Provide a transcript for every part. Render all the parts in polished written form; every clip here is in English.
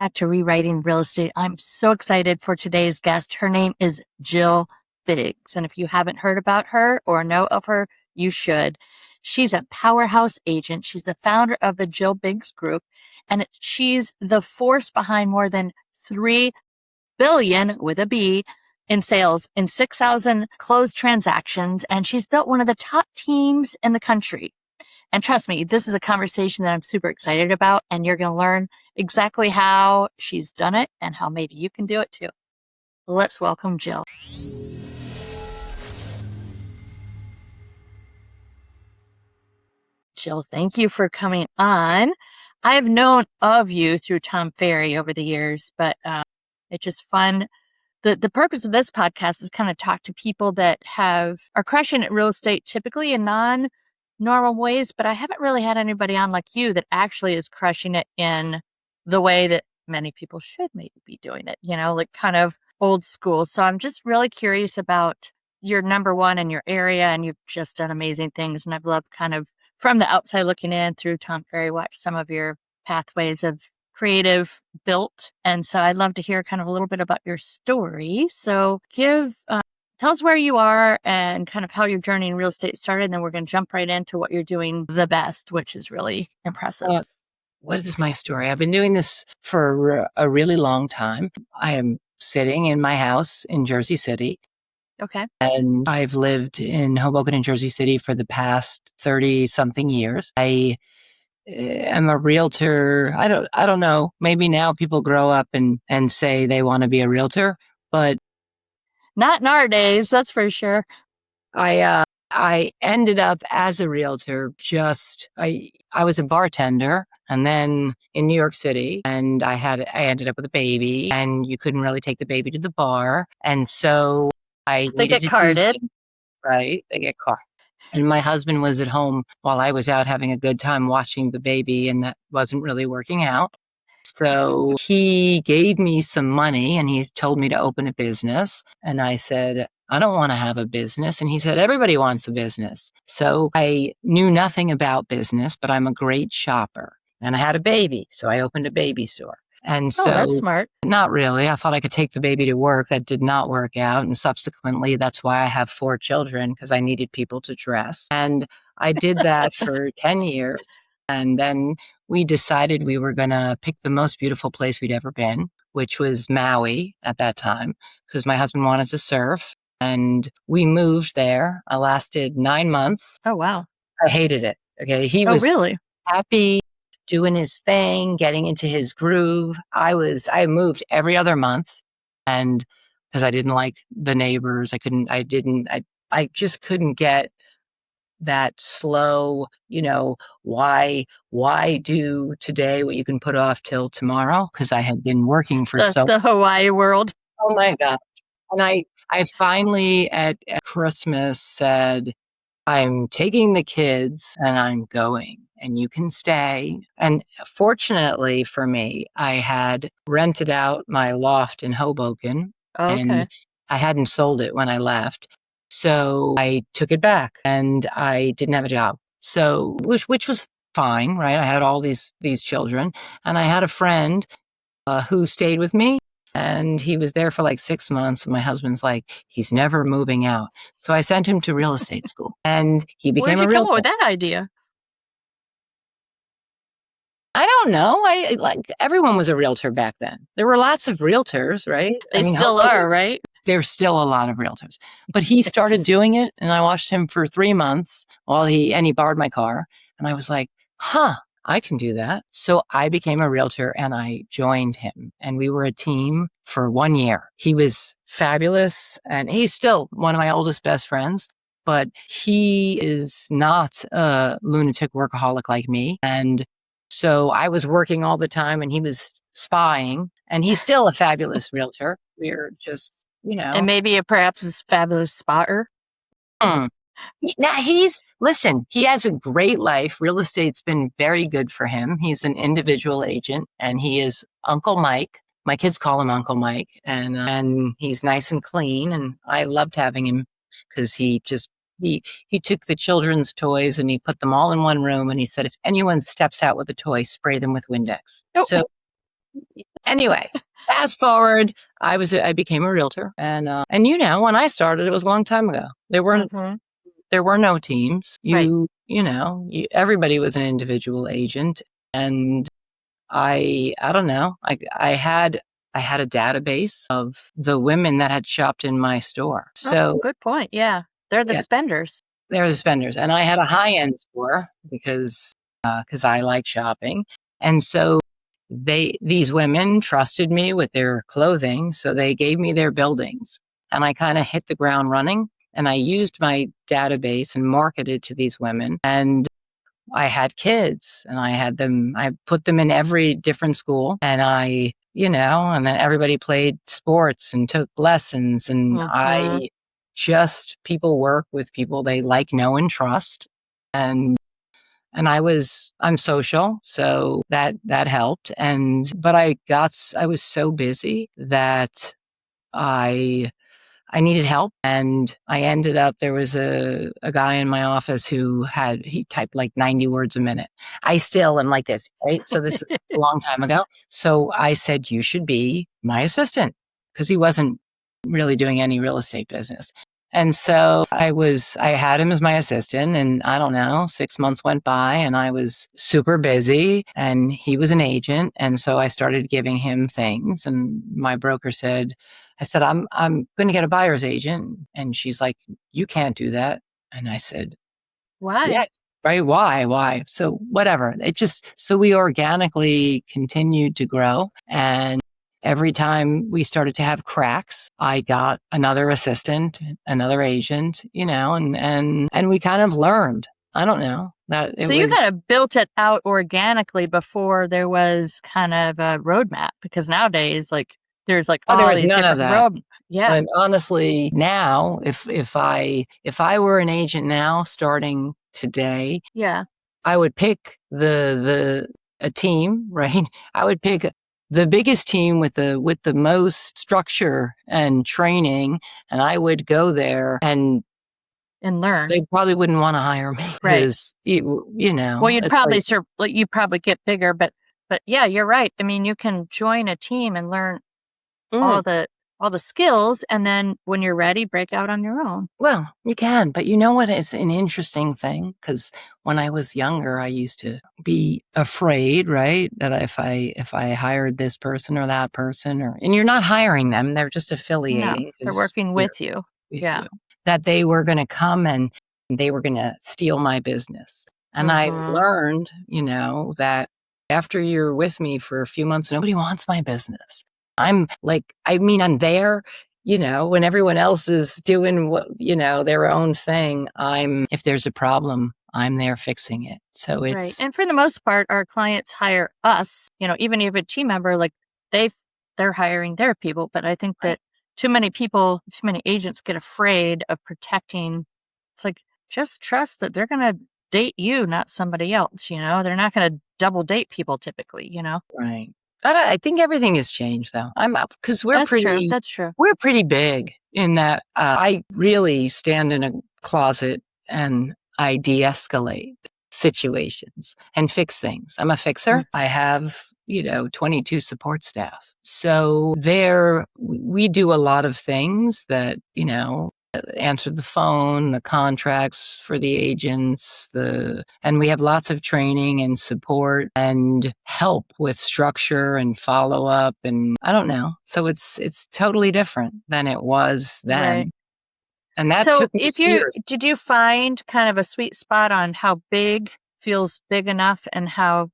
back to Rewriting Real Estate. I'm so excited for today's guest. Her name is Jill Biggs. And if you haven't heard about her or know of her, you should. She's a powerhouse agent. She's the founder of the Jill Biggs Group, and she's the force behind more than 3 billion with a B in sales in 6,000 closed transactions. And she's built one of the top teams in the country. And trust me, this is a conversation that I'm super excited about, and you're going to learn exactly how she's done it and how maybe you can do it too. Let's welcome Jill. Jill, thank you for coming on. I've known of you through Tom Ferry over the years, but it's just fun. The purpose of this podcast is kind of talk to people that are crushing at real estate, typically in non-normal ways, but I haven't really had anybody on like you that actually is crushing it in the way that many people should maybe be doing it, like kind of old school. So I'm just really curious about your number one in your area, and you've just done amazing things. And I've loved kind of from the outside looking in through Tom Ferry, watch some of your pathways of creative built. And so I'd love to hear kind of a little bit about your story. So tell us where you are and kind of how your journey in real estate started. And then we're going to jump right into what you're doing the best, which is really impressive. What is my story? I've been doing this for a really long time. I am sitting in my house in Jersey City. Okay. And I've lived in Hoboken and Jersey City for the past 30 something years. I am a realtor. I don't know. Maybe now people grow up and say they want to be a realtor, but not in our days, that's for sure. I ended up as a realtor. I was a bartender, and then in New York City, and I ended up with a baby, and you couldn't really take the baby to the bar, and so they get carded. Right, they get carded. And my husband was at home while I was out having a good time watching the baby, and that wasn't really working out. So he gave me some money and he told me to open a business. And I said, I don't want to have a business. And he said, everybody wants a business. So I knew nothing about business, but I'm a great shopper. And I had a baby. So I opened a baby store. And so that's smart. Not really. I thought I could take the baby to work. That did not work out. And subsequently, that's why I have 4 children, because I needed people to dress. And I did that for 10 years. And then we decided we were going to pick the most beautiful place we'd ever been, which was Maui at that time, because my husband wanted to surf. And we moved there. I lasted 9 months. Oh, wow. I hated it. Okay. He was really happy, doing his thing, getting into his groove. I moved every other month, and because I didn't like the neighbors, I just couldn't get that slow, why do today what you can put off till tomorrow? Because I had been working for the Hawaii world. Oh my God. And I finally at Christmas said, I'm taking the kids and I'm going, and you can stay. And fortunately for me, I had rented out my loft in Hoboken. And I hadn't sold it when I left. So I took it back and I didn't have a job. So, which was fine, right? I had all these children, and I had a friend who stayed with me. And he was there for like 6 months. And my husband's like, he's never moving out. So I sent him to real estate school, and he became a realtor. Where'd you come up with that idea? I don't know. Everyone was a realtor back then. There were lots of realtors, right? They still are, right? There's still a lot of realtors. But he started doing it, and I watched him for 3 months and he borrowed my car. And I was like, I can do that. So I became a realtor and I joined him, and we were a team for 1 year. He was fabulous, and he's still one of my oldest best friends, but he is not a lunatic workaholic like me. And so I was working all the time and he was spying, and he's still a fabulous realtor. We're just, And maybe perhaps a fabulous spotter. Now he has a great life. Real estate's been very good for him. He's an individual agent, and he is Uncle Mike. My kids call him Uncle Mike, and he's nice and clean. And I loved having him because he took the children's toys and he put them all in one room. And he said, if anyone steps out with a toy, spray them with Windex. Oh. So Anyway, fast forward, I became a realtor, and when I started, it was a long time ago. Mm-hmm. There were no teams. Right. Everybody was an individual agent, and I don't know. I had a database of the women that had shopped in my store. Oh, So good point. Yeah. They're the yeah, spenders. they're the spenders, and I had a high end store because I like shopping, and so these women trusted me with their clothing, so they gave me their buildings, and I kind of hit the ground running. And I used my database and marketed to these women, and I had kids and I put them in every different school, and and then everybody played sports and took lessons, and Mm-hmm. people work with people they like, know, and trust. And I'm social, so that helped. But I was so busy that I I needed help, and I ended up there was a guy in my office he typed like 90 words a minute. I still am like this, right? So this is a long time ago. So I said, you should be my assistant, because he wasn't really doing any real estate business. And so I had him as my assistant, and I don't know, 6 months went by and I was super busy, and he was an agent. And so I started giving him things, and my broker said, I said, I'm going to get a buyer's agent. And she's like, you can't do that. And I said, yeah, Why? right. Why? So whatever. So we organically continued to grow. And every time we started to have cracks, I got another assistant, another agent, and we kind of learned. I don't know that it So you kind was. of built it out organically before there was kind of a roadmap, because nowadays, like, there's like Oh, there all was these none of different that. road. Yeah. And honestly, now, if I were an agent now starting today, Yeah. I would pick a team, right? I would pick the biggest team with the most structure and training, and I would go there, and And learn. they probably wouldn't want to hire me Right. because Well, you'd it's probably like, like you probably get bigger, but yeah, you're right. I mean, you can join a team and learn mm, all the skills, and then when you're ready, break out on your own. well, you can, but you know what is an interesting thing? Because when I was younger, I used to be afraid, right? That if I hired this person or that person, and you're not hiring them, they're just No, affiliating they're because working they're with you. with Yeah. you, that they were going to come and they were going to steal my business. And I've Mm-hmm. learned, that after you're with me for a few months, nobody wants my business. I'm there, when everyone else is doing their own thing. If there's a problem, I'm there fixing it. So Right. it's And for the most part, our clients hire us, even if you have a team member, like they they're hiring their people. But I think that right, too many agents get afraid of protecting. It's like, just trust that they're going to date you, not somebody else. They're not going to double date people typically. right. I think everything has changed though. I'm up because That's true. That's true. we're pretty big in that I really stand in a closet and I de-escalate situations and fix things. I'm a fixer. Mm. I have 22 support staff. So there we do a lot of things that, answer the phone, the contracts for the agents, and we have lots of training and support and help with structure and follow up, and I don't know. So it's totally different than it was Right. then. And that So took me if you years. did you find kind of a sweet spot on how big feels big enough, and how,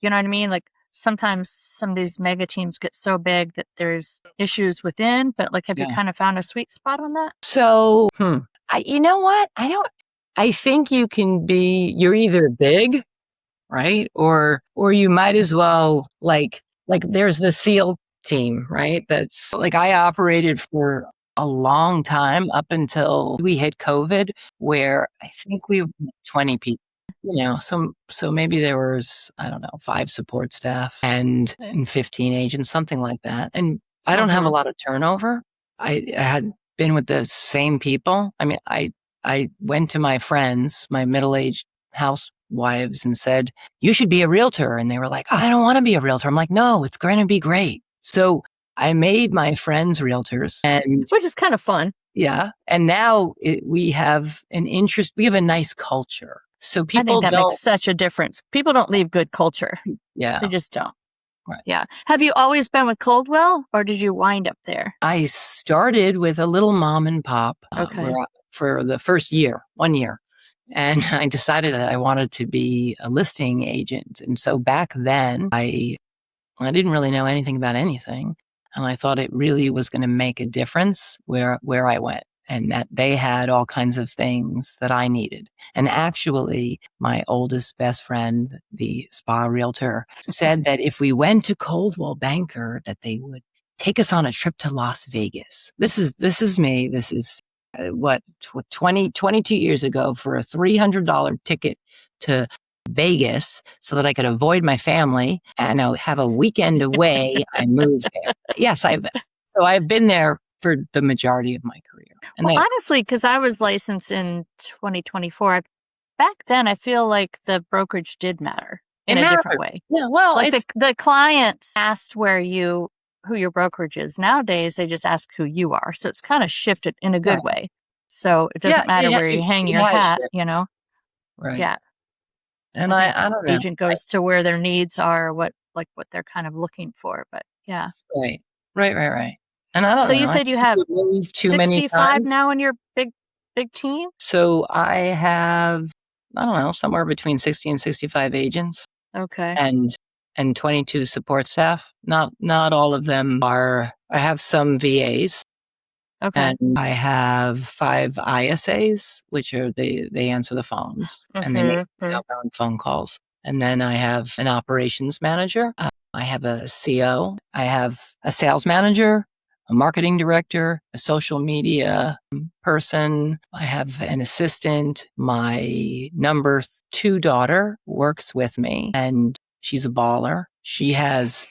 you know what I mean? Like, sometimes some of these mega teams get so big that there's issues within, but like, have you Yeah. kind of found a sweet spot on that? So, you know what? I think you're either big, right? Or you might as well like there's the SEAL team, right? That's like I operated for a long time up until we hit COVID, where I think we were 20 people. So maybe there was, I don't know, 5 support staff and 15 agents, something like that. And I don't have a Mhm. lot of turnover. I had been with the same people. I mean, I went to my friends, my middle-aged wives and said, you should be a realtor. And they were like, I don't want to be a realtor. I'm like, no, it's going to be great. So I made my friends realtors, and which is kind of fun. yeah. And now we have an interest. We have a nice culture. So I people think that don't. makes such a difference. People don't leave good culture. Yeah. They just don't. Right. Yeah. Have you always been with Coldwell, or did you wind up there? I started with a little mom and pop Okay. for the first year, 1 year. And I decided that I wanted to be a listing agent. And so back then, I didn't really know anything about anything. And I thought it really was going to make a difference where I went, and that they had all kinds of things that I needed. And actually, my oldest best friend, the spa realtor, said that if we went to Coldwell Banker, that they would take us on a trip to Las Vegas. This is me. This is 22 years ago, for a $300 ticket to Vegas so that I could avoid my family and have a weekend away. I moved there. Yes, I've been there for the majority of my career. And well, honestly, because I was licensed in 2024, back then I feel like the brokerage did matter in a different way. Yeah, well, like the clients asked who your brokerage is. Nowadays, they just ask who you are. So it's kind of shifted in a good way. So it doesn't matter where you hang your hat, Right. Yeah. And I don't know. Agent goes to where their needs are, what they're kind of looking for. But yeah. Right. And I don't know. So you said you have moved too many 65 times now in your big team? So I have, I don't know, somewhere between 60 and 65 agents. Okay. And 22 support staff. Not all of them are. I have some VAs. Okay. And I have 5 ISAs, which are they answer the phones and they make outbound phone calls. And then I have an operations manager. I have a CO. I have a sales manager, a marketing director, a social media person. I have an assistant. My number 2 daughter works with me, and she's a baller. She has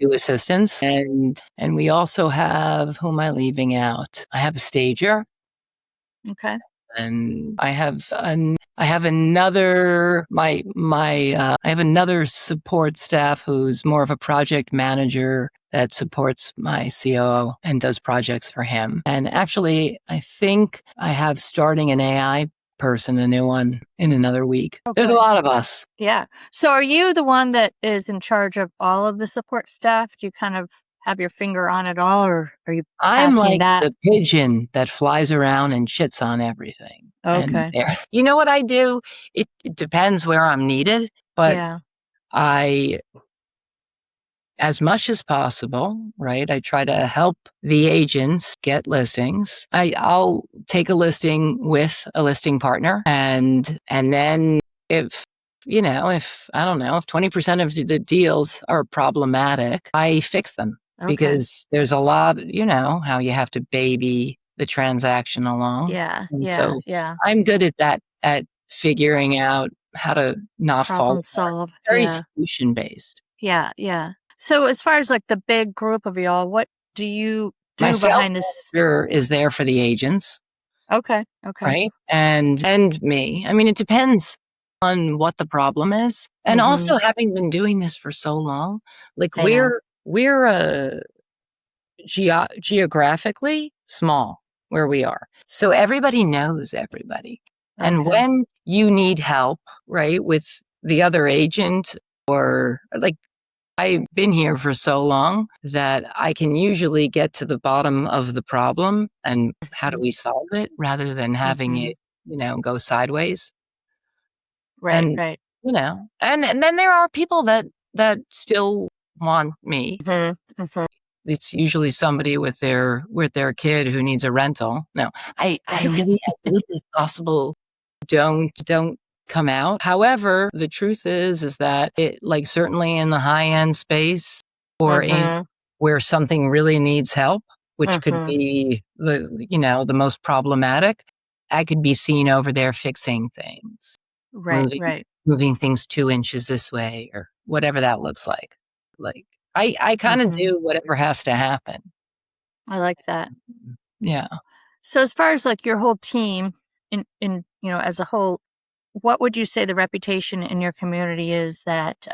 2 assistants, and we also have, who am I leaving out? I have a stager. Okay. And I have another I have another support staff who's more of a project manager that supports my COO and does projects for him. And actually, I think I have starting an AI person, a new one, in another week. Okay. There's a lot of us. Yeah. So are you the one that is in charge of all of the support staff? Do you kind of have your finger on it all, or are you I'm like that? the pigeon that flies around and shits on everything. Okay. You know what I do? It depends where I'm needed, but yeah. I, as much as possible, right? I try to help the agents get listings. I'll take a listing with a listing partner, and then if I don't know, if 20% of the deals are problematic, I fix them. Okay. Because there's a lot, how you have to baby the transaction along. Yeah. And so I'm good at that, at figuring out how to not problem fall solve. very solution based. Yeah. Yeah. So as far as like the big group of y'all, what do you do My behind this? manager is there for the agents. Okay. Right. And me. I mean, it depends on what the problem is. And also, having been doing this for so long, like we're geographically small where we are. So everybody knows everybody. Okay. And when you need help, right, with the other agent, or like, I've been here for so long that I can usually get to the bottom of the problem and how do we solve it, rather than having it, go sideways. Right. And then there are people that still want me. It's usually somebody with their kid who needs a rental. No, I really, as little as possible, don't come out. However, the truth is that it, like, certainly in the high end space, or in where something really needs help, which could be the most problematic, I could be seen over there fixing things. Moving things 2 inches this way, or whatever that looks like. Like, I kind of do whatever has to happen. I like that. Yeah. So as far as like your whole team in as a whole, what would you say the reputation in your community is that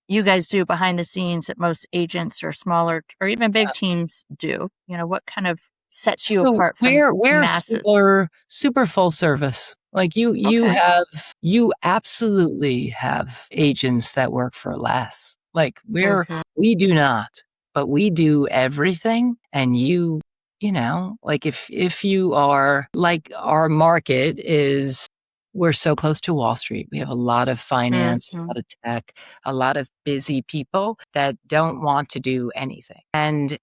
you guys do behind the scenes that most agents or smaller or even big teams do? What kind of sets you So apart from we're masses? super full service. Like Okay. you absolutely have agents that work for less. Like Mhm. we do not, but we do everything. And like if you are like our market is, we're so close to Wall Street. We have a lot of finance, a Mhm. lot of tech, a lot of busy people that don't want to do anything. And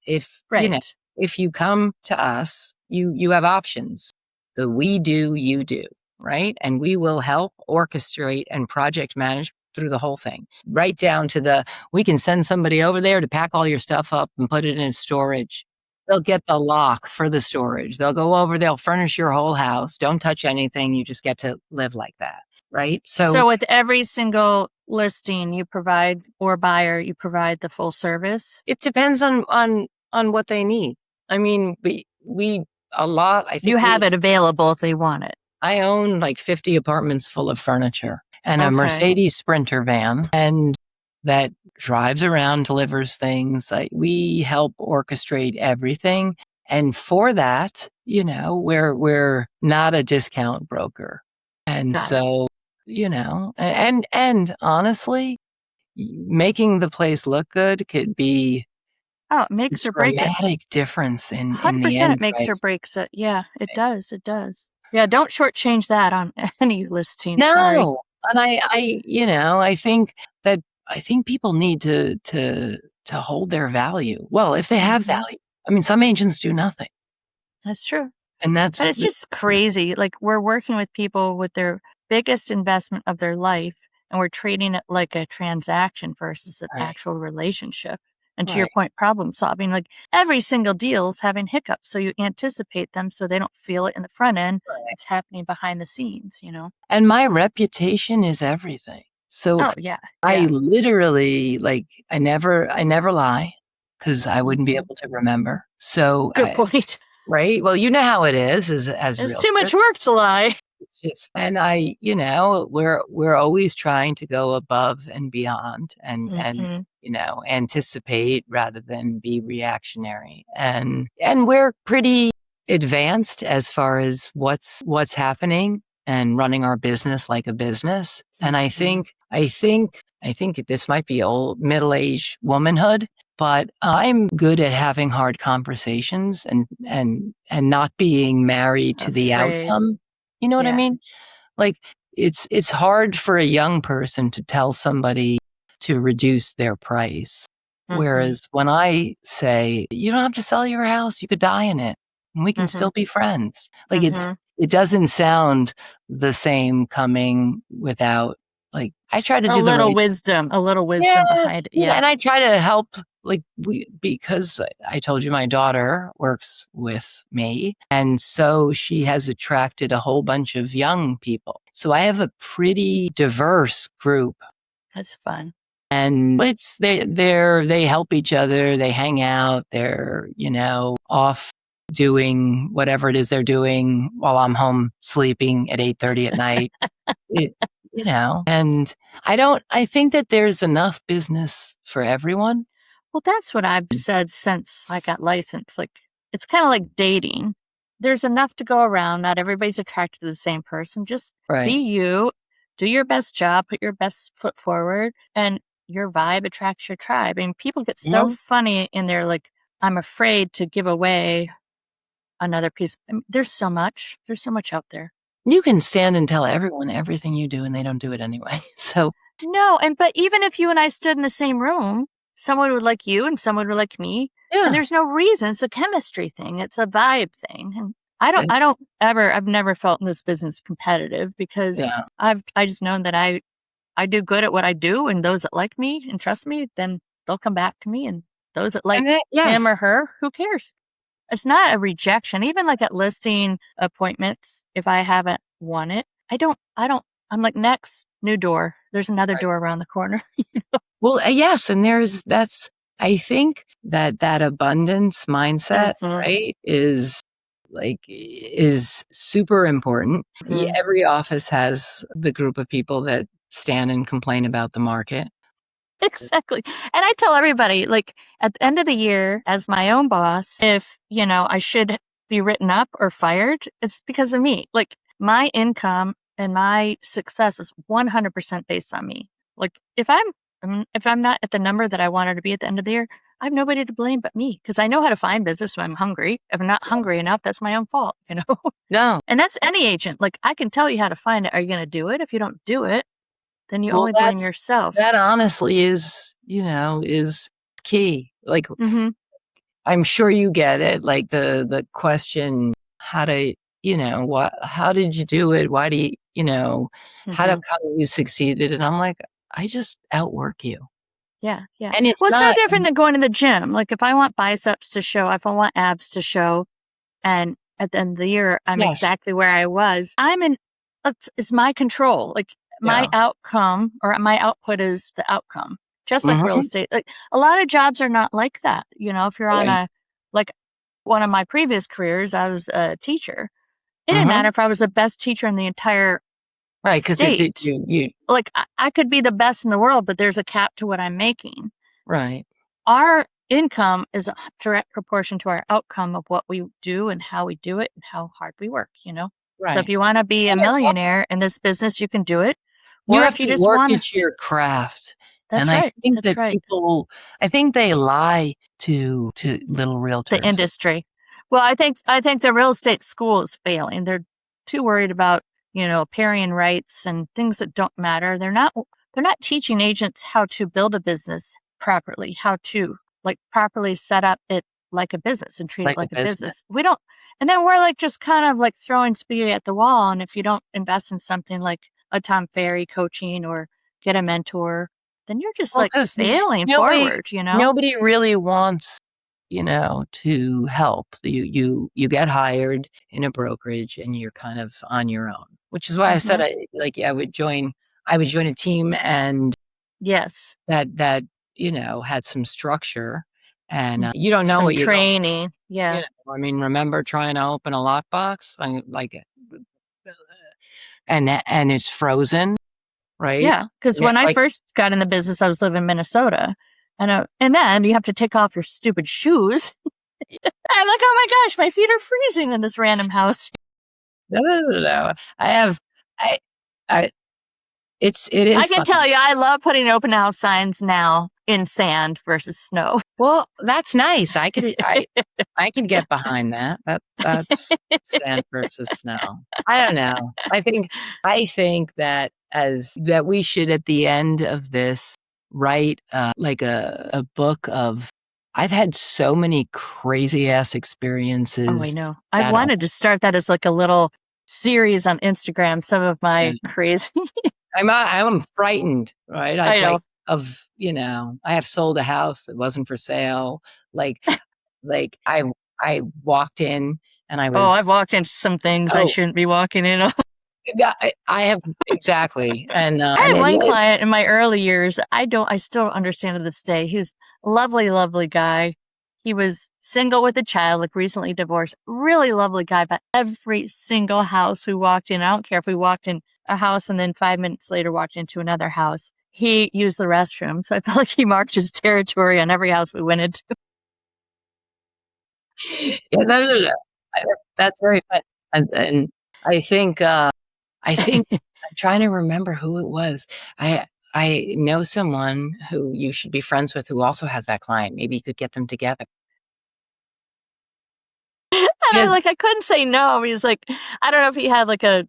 Right. if you come to us, you have options. The we do, you do, right? And we will help orchestrate and project manage through the whole thing, right down to we can send somebody over there to pack all your stuff up and put it in storage. They'll get the lock for the storage. They'll go over, they'll furnish your whole house. Don't touch anything. You just get to live like that, right? So So with every single listing you provide or buyer, you provide the full service? it depends on what they need. I mean, we a lot. I You think have it available if they want it. I own like 50 apartments full of furniture and a Okay. Mercedes Sprinter van, and that drives around, delivers things. We help orchestrate everything. And for that, we're not a discount broker. And Got it. so, and honestly, making the place look good could be Oh, it a makes or break it. dramatic difference in the 100% it end makes or price. breaks it. Yeah, it does. It does. Yeah, don't shortchange that on any listing. Sorry. No, and I think that I think people need to hold their value. Well, if they have Hmm. value. I mean, some agents do nothing, That's true. and And that's it's just crazy. Like we're working with people with their biggest investment of their life, and we're treating it like a transaction versus an right, actual relationship. And to your right, point, problem solving, like every single deal is having hiccups. So you anticipate them so they don't feel it in the front end. right. It's happening behind the scenes. And my reputation is everything. So Oh, yeah. I Yeah. literally I never lie because I wouldn't be Hmm. able to remember. So Good point. right, well, you know how it is as It's too realtors. much work to lie. And we're always trying to go above and beyond and Hmm. anticipate rather than be reactionary. And we're pretty advanced as far as what's happening and running our business like a business. And Hmm. I think this might be old middle-aged womanhood, but I'm good at having hard conversations and not being married to the Afraid. outcome. You know what I Yeah. mean? Like it's hard for a young person to tell somebody to reduce their price. Hmm. Whereas when I say, you don't have to sell your house, you could die in it and we can Hmm. still be friends. Like Hmm. it doesn't sound the same coming without like I try to do the right. A little Yeah, wisdom behind it. yeah, Yeah. and I try to help, like, because I told you my daughter works with me, and so she has attracted a whole bunch of young people. So I have a pretty diverse group, That's fun. and they help each other, they hang out, they're, off doing whatever it is they're doing while I'm home sleeping at 8:30 at night. It and I think that there's enough business for everyone. Well, that's what I've said since I got licensed. Like, it's kind of like dating. There's enough to go around. Not everybody's attracted to the same person. Just be Right. you, do your best job, put your best foot forward, and your vibe attracts your tribe. And people get so Well, funny in their like, I'm afraid to give away another piece. I mean, there's so much out there. you can stand and tell everyone everything you do, and they don't do it anyway. So, No, but even if you and I stood in the same room, someone would like you and someone would like me, and yeah, there's no reason. It's a chemistry thing. It's a vibe thing. And and I've never felt in this business competitive because yeah, I just known that I do good at what I do, and those that like me and trust me, then they'll come back to me, and those that like and that him or yes. her, who cares? It's not a rejection. Even like at listing appointments, if I haven't won it, I'm like, next, new door. There's another Right. door around the corner. Well, yes, and I think that abundance mindset, Mhm. right, is is super important. Mhm. Every office has the group of people that stand and complain about the market. Exactly. And I tell everybody, like, at the end of the year, as my own boss, if, I should be written up or fired, it's because of me. Like, my income and my success is 100% based on me. Like, if I'm not at the number that I wanted to be at the end of the year, I have nobody to blame but me because I know how to find business when I'm hungry. If I'm not hungry enough, that's my own fault, No. And that's any agent. Like, I can tell you how to find it. Are you going to do it? If you don't do it, then you Well, only blame yourself. that honestly is key. Like, Mhm. I'm sure you get it, like the question, how to, how did you do it? Why do how to Mhm. come you succeeded? And I'm like, I just outwork you. Yeah, yeah. And it's Well, it's no not, different than going to the gym. Like, if I want biceps to show, if I want abs to show, and at the end of the year, I'm yes, exactly where I was, it's my control. Like, my yeah. outcome or my output is the outcome, just like real Hmm. estate. Like, a lot of jobs are not like that. If you're on Right. like one of my previous careers, I was a teacher. It didn't matter Hmm. if I was the best teacher in the entire Right. Because state. you, Like, I could be the best in the world, but there's a cap to what I'm making. right. Our income is a direct proportion to our outcome of what we do and how we do it and how hard we work. So if Right. you want to be a And it's all, millionaire in this business, you can do it. you Or have if you to just work want to, at your craft. And that's right. That's right. I think they lie to little The realtors. industry. Well, I think the real estate school is failing. They're too worried about, pairing rights and things that don't matter. They're not teaching agents how to build a business properly, how to like properly set up it like a business and treat it Like a like a business. business. We don't and then we're like just kind of like throwing spaghetti at the wall. And if you don't invest in something like a Tom Ferry coaching or get a mentor, then you're just Well, like because failing nobody forward. nobody really wants, to help. You get hired in a brokerage and you're kind of on your own, which is why I said Hmm. I would join a team and Yes. that had some structure and you don't know Some what you're going. training. Yeah. I mean, remember trying to open a lockbox and and it's frozen, right? Yeah. Because Yeah, when I like first got in the business, I was living in Minnesota. And then you have to take off your stupid shoes. I'm like, oh my gosh, my feet are freezing in this random house. no, no, no, no. I have I I it I is can fun. tell you, I love putting open house signs now in sand versus snow. Well, that's nice. I can get behind that. That's sand versus snow. I don't know. I think that as that we should at the end of this write like a book of I've had so many crazy ass Oh, I experiences know. I've that wanted to start that as like a little series on Instagram, some of my crazy. I'm frightened, right? It's I like know. I have sold a house that wasn't for sale. Like I walked in and I Oh, I've was walked into some things I oh shouldn't be walking in. yeah, I have exactly I and had it one client is in my early years. I still don't understand to this day. He was a lovely, lovely guy. He was single with a child, like recently divorced. Really lovely guy, but every single house we walked in, I don't care if we walked in a house and then 5 minutes later walked into another house, he used the restroom. So I felt like he marked his territory on every house we went into. yeah, no. That's very fun. And I think I'm trying to remember who it was. I know someone who you should be friends with who also has that client. Maybe you could get them together. And Yes. I couldn't say no. He was like, I don't know if he had like a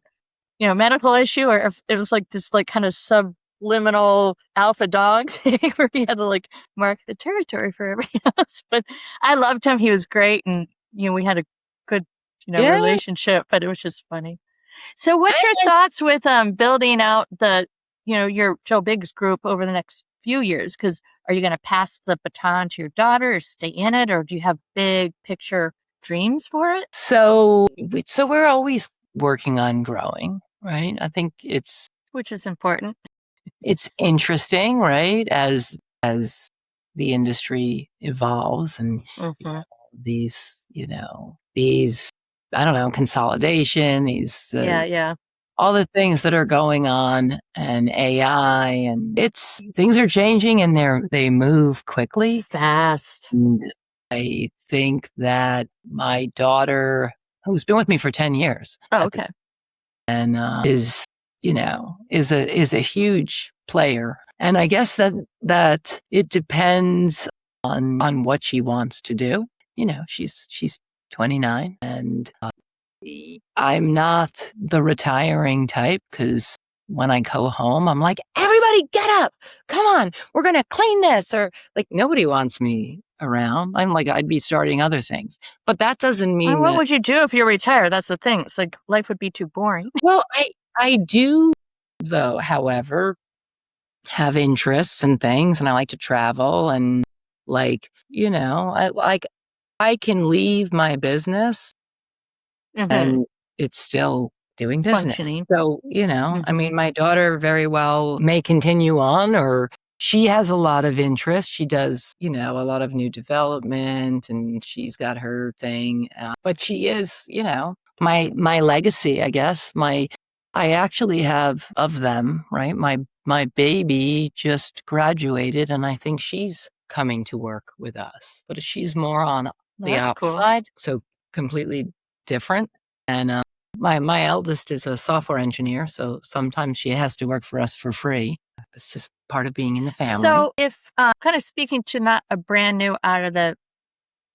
medical issue or if it was like this like kind of subliminal alpha dog thing where he had to like mark the territory for everything else. But I loved him. He was great. And, we had a good, Yeah. relationship, but it was just funny. So what's your thoughts with building out your Joe Biggs group over the next few years? Because are you going to pass the baton to your daughter or stay in it? Or do you have big picture dreams for it? So we're always working on growing, right? I think Which is important. it's interesting, right? As the industry evolves and Hmm. these I don't know, consolidation, Yeah. all the things that are going on, and AI, and things are changing, and they move quickly. Fast. And I think that my daughter, who's been with me for 10 years, Oh, okay. and is is a huge player. And I guess that it depends on what she wants to do. She's 29, and I'm not the retiring type, because when I go home, I'm like, everybody get up. Come on, we're going to clean this. Or like, nobody wants me around. I'm like, I'd be starting other things. But that doesn't mean What that. would you do if you retire? That's the thing. It's like life would be too boring. Well, I do, though, however, have interests and things, and I like to travel, and I can leave my business Mm-hmm. and it's still doing business. Functioning. So, I Mm-hmm. mean, my daughter very well may continue on, or she has a lot of interest. She does, a lot of new development, and she's got her thing. But she is, my legacy, I guess. I actually have of them, right? My baby just graduated, and I think she's coming to work with us, but she's more on the That's cool. outside, so completely different. And my eldest is a software engineer, so sometimes she has to work for us for free. That's just part of being in the family. So if kind of speaking to not a brand new out of the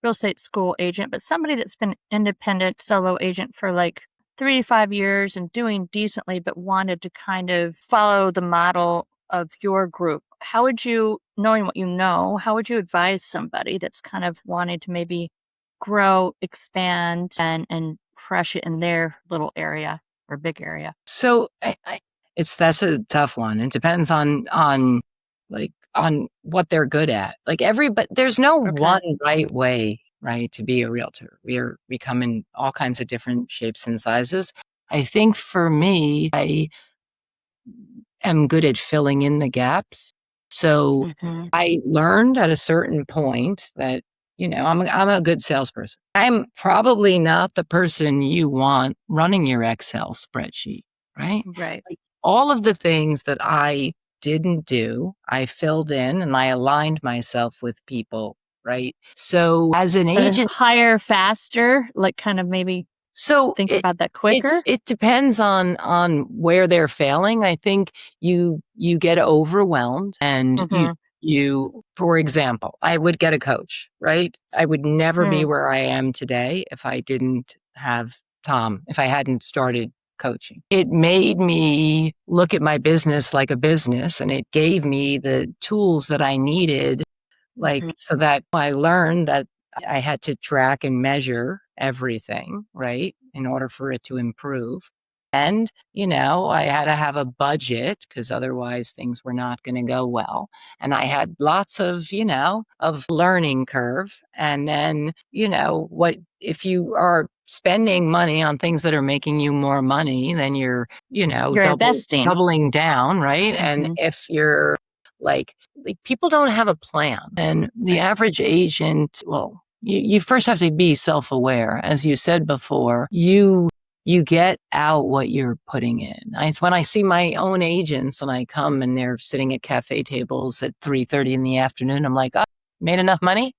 real estate school agent, but somebody that's been independent solo agent for like 3 to 5 years and doing decently, but wanted to kind of follow the model of your group, how would you, knowing what you know, how would you advise somebody that's kind of wanting to maybe grow, expand, and crush it in their little area or big area? So that's a tough one. It depends on what they're good at. But there's no Okay. one right way, right, to be a realtor. We come in all kinds of different shapes and sizes. I think for me, I am good at filling in the gaps. So Mm-hmm. I learned at a certain point that, I'm a good salesperson. I'm probably not the person you want running your Excel spreadsheet, right? Right. Like, all of the things that I didn't do, I filled in, and I aligned myself with people, right? So as an So agent, hire faster, like kind of maybe so think about that quicker. it depends on where they're failing. I think you get overwhelmed, and Mm-hmm. for example, I would get a coach, right? I would never be Mm, where I am today if I didn't have Tom, if I hadn't started coaching. It made me look at my business like a business, and it gave me the tools that I needed, mhm. so that I learned that I had to track and measure everything, right, in order for it to improve. And, I had to have a budget, because otherwise things were not going to go well. And I had lots of learning curve. And then, what if you are spending money on things that are making you more money, then you're, You're investing. doubling down, right? And Mhm. if you're like people don't have a plan. And the Right. average agent, well, you first have to be self-aware. As you said before, you get out what you're putting in. When I see my own agents, and I come and they're sitting at cafe tables at 3:30 in the afternoon, I'm like, oh, made enough money?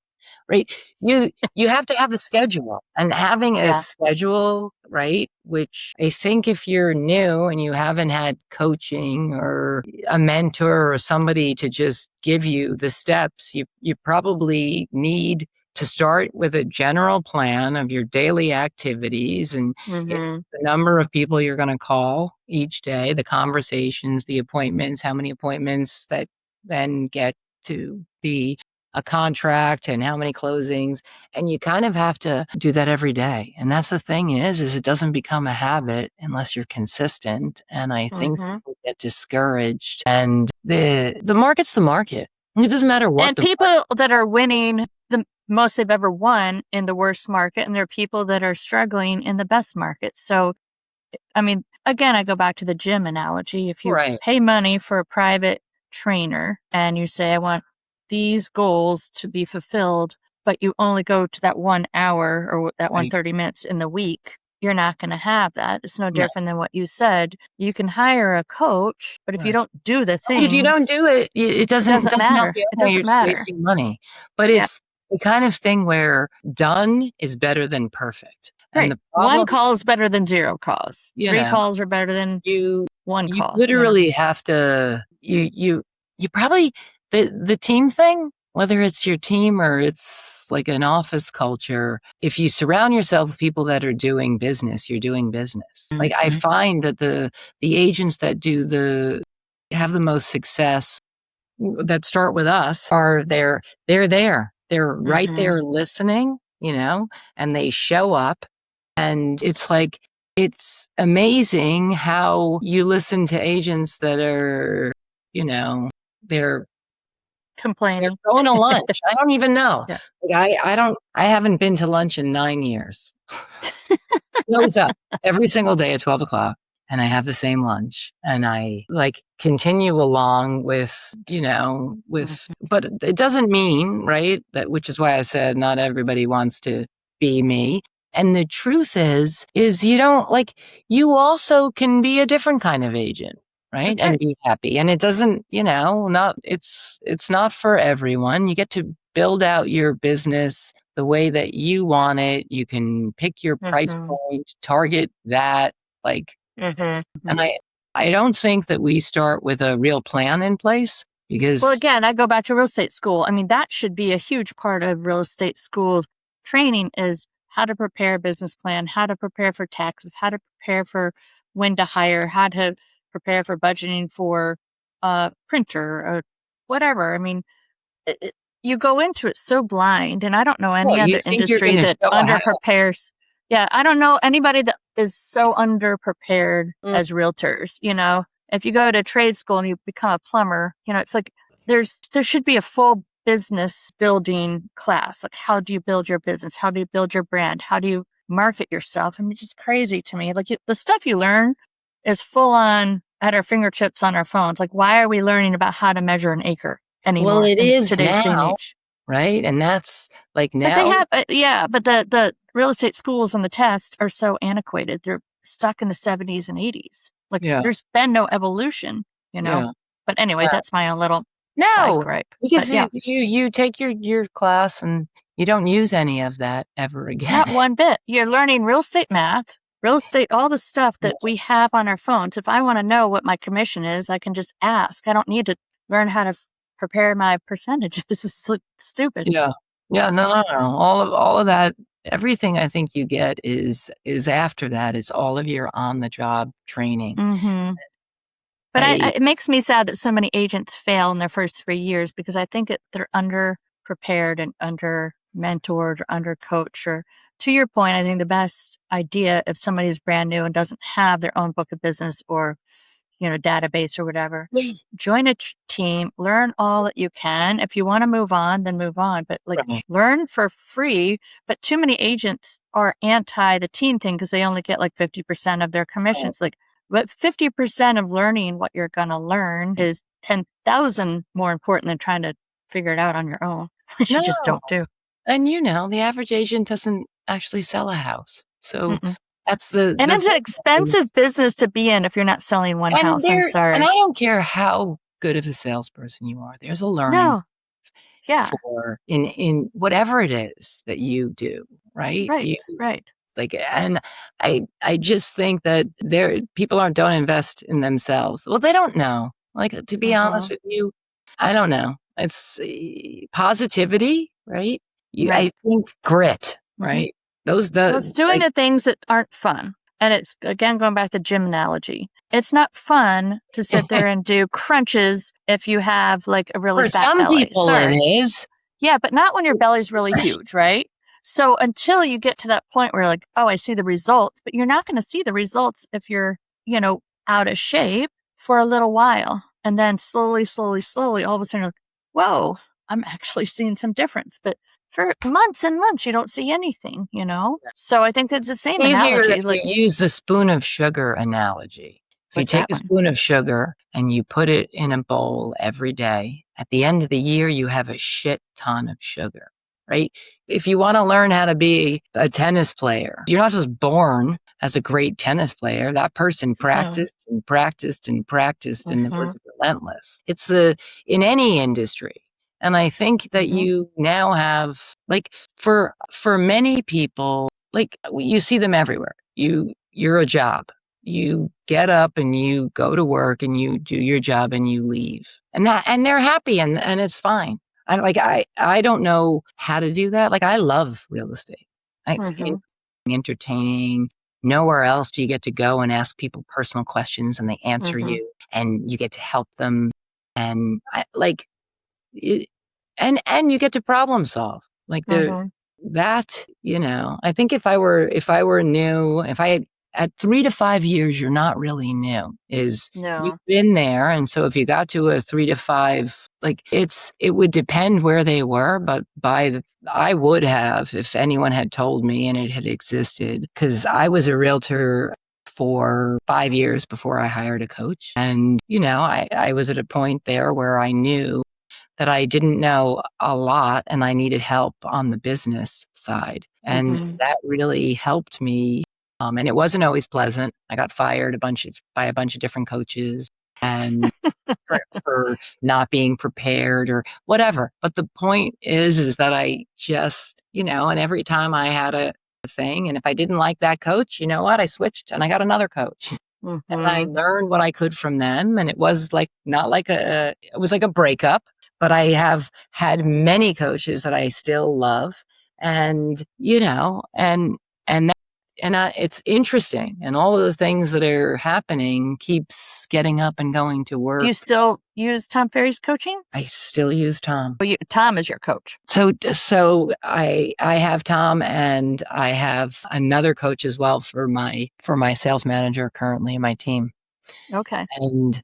Right? You have to have a schedule, and having a Yeah. schedule, right? Which I think if you're new and you haven't had coaching or a mentor or somebody to just give you the steps, you probably need to start with a general plan of your daily activities, and it's Mhm. the number of people you're going to call each day, the conversations, the appointments, how many appointments that then get to be a contract, and how many closings. And you kind of have to do that every day. And that's the thing is it doesn't become a habit unless you're consistent. And I think Mhm. people get discouraged, and the market's the market. It doesn't matter what And the market. people that are winning the most they've ever won in the worst market, and there are people that are struggling in the best market. So, I mean, again, I go back to the gym analogy. If you Right. pay money for a private trainer and you say, I want these goals to be fulfilled, but you only go to that 1 hour or that one Right. 30 minutes in the week, you're not going to have that. It's no No. different than what you said. You can hire a coach, but if you Right. don't do the If you don't things, do it, it doesn't doesn't help matter. you It anyway. doesn't You're just matter. wasting money. But Yeah. it's the kind of thing where done is better than perfect. And Right. the One problem, call is better than 0 calls. you 3 know, calls are better than you 1 you call. literally have to you probably the team thing, whether it's your team or it's like an office culture, if you surround yourself with people that are doing business, you're doing business. Like I Mhm. find that the agents that have the most success that start with us are they're there. They're right Mhm. there listening, and they show up. And it's like, it's amazing how you listen to agents that are, you know, they're Complaining. going to lunch. I don't even know. Yeah. Like I haven't been to lunch in 9 years. Shows up every single day at 12 o'clock, and I have the same lunch, and I like continue along Mhm. but it doesn't mean, right, that, which is why I said not everybody wants to be me. And the truth is you don't like, you also can be a different kind of agent, right? That's And right. be happy. And it doesn't, not, it's not for everyone. You get to build out your business the way that you want it. You can pick your price Mhm. point, target that, like, Mhm. and Mhm. I don't think that we start with a real plan in place Well, because, again, I go back to real estate school. I mean, that should be a huge part of real estate school training is how to prepare a business plan, how to prepare for taxes, how to prepare for when to hire, how to prepare for budgeting for a printer or whatever. I mean, you go into it so blind, and I don't know well, any you other think you're industry going to that show a house. underprepares. Yeah, I don't know anybody that is so underprepared Mm. as realtors. If you go to trade school and you become a plumber, it's like there should be a full business building class. Like, how do you build your business? How do you build your brand? How do you market yourself? I mean, it's just crazy to me. Like, the stuff you learn is full on at our fingertips on our phones. Like, why are we learning about how to measure an acre Well, anymore it in is today's day and now, age? right? And that's like But they now. have, yeah, but the real estate schools and the tests are so antiquated. They're stuck in the 70s and 80s. Like, Yeah, there's been no evolution, you know? yeah. But anyway, that's my own little side No, gripe. But because yeah, you take your class and you don't use any of that ever again. not one bit. You're learning real estate math, real estate, all the stuff that we have on our phones. If I want to know what my commission is, I can just ask. I don't need to learn how to prepare my percentages. It's like stupid. Yeah. Yeah, no, no, no. All of that, everything I think you get is after that. It's all of your on the job training. Hmm. But I it makes me sad that so many agents fail in their first 3 years because I think they're under prepared and under mentored or under coached. Or to your point, I think the best idea if somebody's brand new and doesn't have their own book of business or database or whatever, join a team, learn all that you can. If you want to move on, then move on. But like, Right. learn for free. But too many agents are anti the team thing because they only get like 50% of their commissions. Like, but 50% of learning what you're going to learn is 10,000 more important than trying to figure it out on your own, which you just No. don't do. And the average agent doesn't actually sell a house. So Mm-mm. that's the And the it's an thing expensive is, business to be in if you're not selling one and house. I'm I sorry. don't care how good of a salesperson you are. There's a learning No. Yeah. for in whatever it is that you do, right? Right. You Right. like, and I just think that people aren't don't invest in themselves. Well, they don't know. Like, to be honest Hmm. with you, I don't know. It's positivity, right? I Right. think grit, Hmm. right? Those Well, the it's doing like the things that aren't fun. And it's, again, going back to gym analogy. It's not fun to sit there and do crunches if you have like a really for fat some belly. people it Sorry. is. Yeah, but not when your belly's really huge, right? So until you get to that point where you're like, oh, I see the results, but you're not going to see the results if you're, out of shape for a little while. And then slowly, slowly, slowly, all of a sudden, you're like, whoa, I'm actually seeing some difference. But for months and months, you don't see anything. So I think that's the same Easier analogy. if you Like, use the spoon of sugar analogy. If you what's take that a one? spoon of sugar and you put it in a bowl every day, at the end of the year, you have a shit ton of sugar, right? If you want to learn how to be a tennis player, you're not just born as a great tennis player, that person practiced and practiced and practiced, and it was relentless. It's in any industry. And I think that you now have, like, for many people, like, you see them everywhere. You're a job. You get up and you go to work and you do your job and you leave. And they're happy and it's fine. I don't know how to do that. Like, I love real estate. It's entertaining. Nowhere else do you get to go and ask people personal questions and they answer you and you get to help them. And and you get to problem solve. Like that, I think if I were new, if I had at 3 to 5 years, you're not really new. You've been there. And so if you got to a 3 to 5, like, it would depend where they were, but I would have, if anyone had told me and it had existed, because I was a realtor for 5 years before I hired a coach. And, I was at a point there where I knew that I didn't know a lot and I needed help on the business side. And that really helped me. And it wasn't always pleasant. I got fired by a bunch of different coaches and for not being prepared or whatever. But the point is that I just, and every time I had a thing, and if I didn't like that coach, you know what? I switched and I got another coach. And I learned what I could from them. And it was like, it was like a breakup, but I have had many coaches that I still love. And, it's interesting, and all of the things that are happening keeps getting up and going to work. Do you still use Tom Ferry's coaching? I still use Tom. Tom is your coach. So I have Tom, and I have another coach as well for my sales manager currently in my team. Okay. And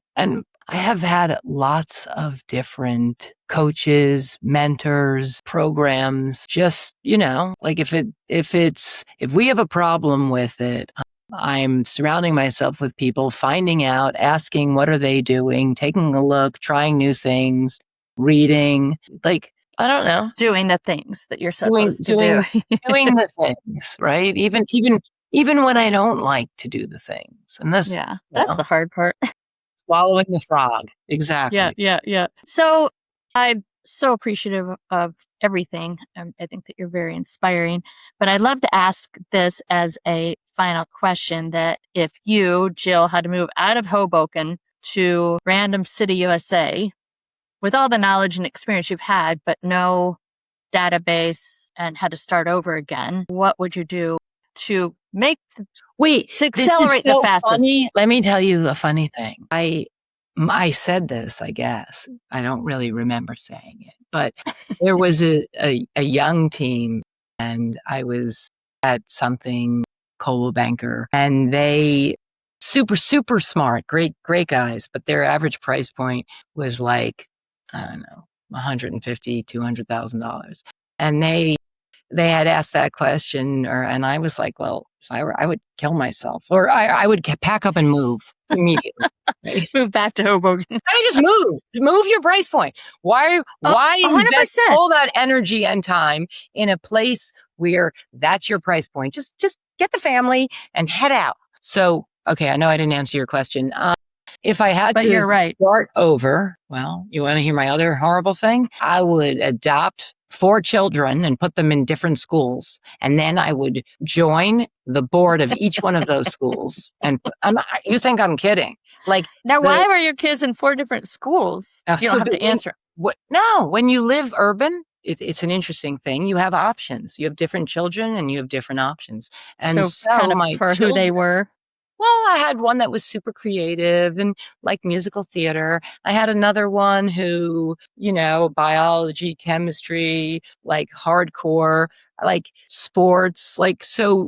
I have had lots of different coaches, mentors, programs, just, like if we have a problem with it, I'm surrounding myself with people, finding out, asking what are they doing, taking a look, trying new things, reading, like, I don't know. Doing the things that you're supposed to do. Doing the things, right? Even when I don't like to do the things. And that's the hard part. Swallowing the frog. Exactly. Yeah. So I'm so appreciative of everything. I think that you're very inspiring. But I'd love to ask this as a final question, that if you, Jill, had to move out of Hoboken to random city, USA, with all the knowledge and experience you've had, but no database and had to start over again, what would you do to accelerate the fastest? Funny. Let me tell you a funny thing. I said this, I guess. I don't really remember saying it, but there was a young team, and I was at something, Coldwell Banker, and they super, super smart, great guys, but their average price point was like, I don't know, $150,000, $200,000. And they had asked that question, and I was like, well, if I were, I would kill myself, or I would pack up and move immediately. Right? Move back to Hoboken. I just move your price point. Why invest all that energy and time in a place where that's your price point? Just get the family and head out. So, okay, I know I didn't answer your question. If I had to start over, well, you want to hear my other horrible thing? I would adopt 4 children and put them in different schools. And then I would join the board of each one of those schools. And you think I'm kidding? Like, now, why were your kids in 4 different schools? You don't have to answer. No, when you live urban, it's an interesting thing. You have options. You have different children and you have different options. And so kind of for who they were. Well, I had one that was super creative and like musical theater. I had another one who, biology, chemistry, like hardcore, like sports, like, so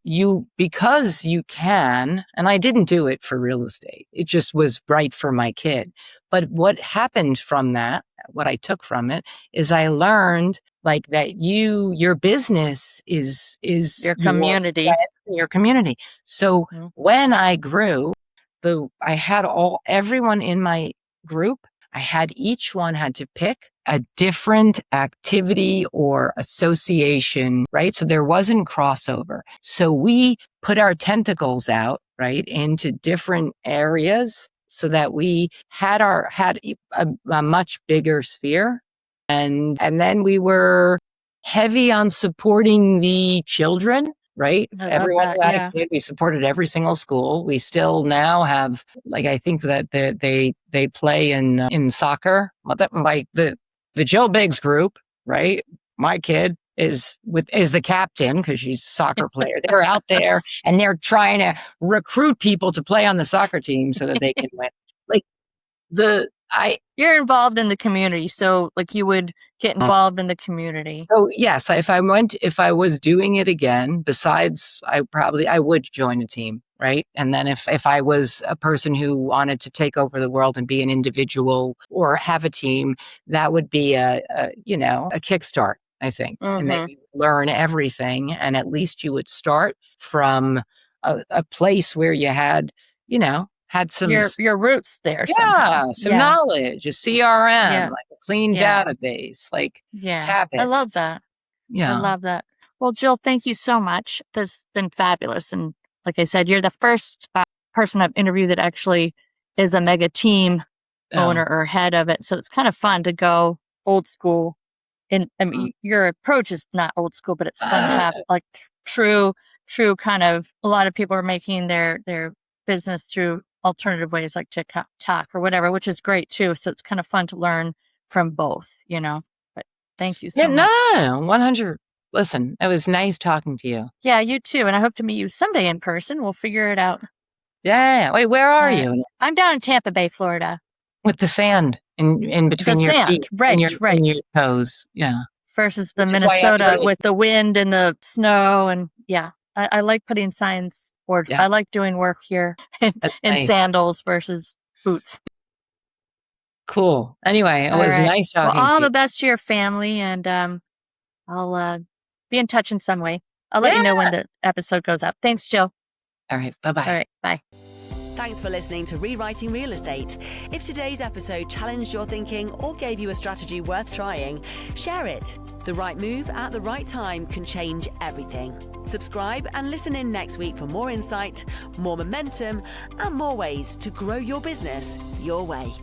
because you can, and I didn't do it for real estate. It just was right for my kid. But what happened from that, what I took from it, is I learned like that your business is your community. Your community. So when I grew, I had everyone in my group I had each one had to pick a different activity or association, right? So there wasn't crossover. So we put our tentacles out, right, into different areas so that we had a much bigger sphere. And then we were heavy on supporting the children, right? I love Everyone that. who had a Yeah. kid, we supported every single school. We still now have, like, I think that they play in soccer. Well, like the Joe Biggs group, right? My kid is the captain because she's a soccer player. They're out there and they're trying to recruit people to play on the soccer team so that they can win. Like You're involved in the community, so like you would get involved in the community. So yes, if I was doing it again, besides I would join a team, right? And then if I was a person who wanted to take over the world and be an individual or have a team, that would be a kickstart, I think. And then Mm-hmm. you learn everything, and at least you would start from a place where you had some Your roots there somehow. some Yeah. knowledge, a CRM, Yeah. like a clean Yeah. database, like Yeah. I habits. love that. I Yeah. love that. Well, Jill, thank you so much. That's been fabulous. And like I said, you're the first person I've interviewed that actually is a mega team Oh, owner or head of it. So it's kind of fun to go old school. And I mean, your approach is not old school, but it's fun to have like true kind of. A lot of people are making their business through alternative ways like TikTok or whatever, which is great too. So it's kind of fun to learn from both, But thank you yeah, so much. no, 100. Listen, it was nice talking to you. Yeah, you too. And I hope to meet you someday in person. We'll figure it out. Yeah. Wait, where are you? I'm down in Tampa Bay, Florida. With the sand in The between your feet, sand, and right, in right. your toes. Yeah. Versus the Which is why Minnesota everybody. with the wind and the snow. And yeah, I like putting signs or Yeah, I like doing work here that's in nice. sandals versus boots. Cool. Anyway, it All was right. nice Well, talking to all you. the best to your family, and I'll be in touch in some way. I'll let you Yeah. know when the episode goes up. Thanks, Jill. All right. All Bye-bye. right. Bye. Thanks for listening to Rewriting Real Estate. If today's episode challenged your thinking or gave you a strategy worth trying, share it. The right move at the right time can change everything. Subscribe and listen in next week for more insight, more momentum, and more ways to grow your business your way.